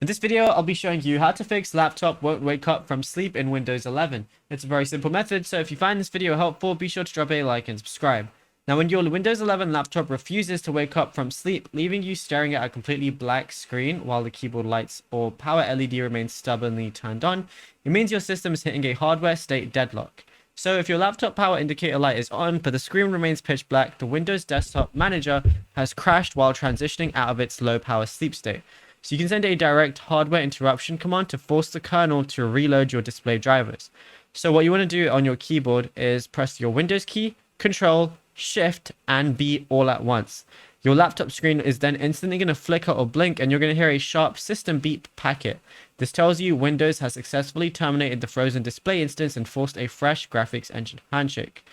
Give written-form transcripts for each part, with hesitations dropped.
In this video, I'll be showing you how to fix laptop won't wake up from sleep in Windows 11. It's a very simple method, so if you find this video helpful, be sure to drop a like and subscribe. Now, when your Windows 11 laptop refuses to wake up from sleep, leaving you staring at a completely black screen while the keyboard lights or power LED remains stubbornly turned on, it means your system is hitting a hardware state deadlock. So if your laptop power indicator light is on, but the screen remains pitch black, the Windows Desktop Manager has crashed while transitioning out of its low power sleep state. So you can send a direct hardware interruption command to force the kernel to reload your display drivers. So what you want to do on your keyboard is press your Windows key, Control, Shift, and B all at once. Your laptop screen is then instantly going to flicker or blink, and you're going to hear a sharp system beep packet. This tells you Windows has successfully terminated the frozen display instance and forced a fresh graphics engine handshake.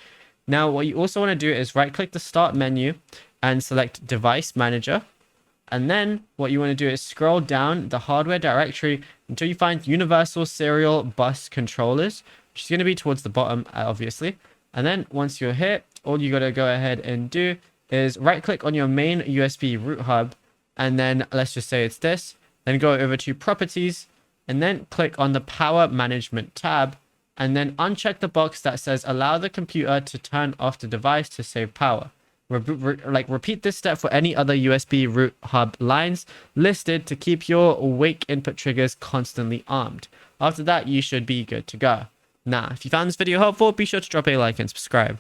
Now, what you also want to do is right-click the Start menu and select Device Manager. And then what you want to do is scroll down the hardware directory until you find Universal Serial Bus Controllers, which is going to be towards the bottom, obviously. And then once you're here, all you got to go ahead and do is right click on your main USB root hub. And then let's just say it's this. Then go over to Properties and then click on the Power Management tab. And then uncheck the box that says allow the computer to turn off the device to save power. Repeat this step for any other USB root hub lines listed to keep your wake input triggers constantly armed. After that, you should be good to go. Now, if you found this video helpful, be sure to drop a like and subscribe.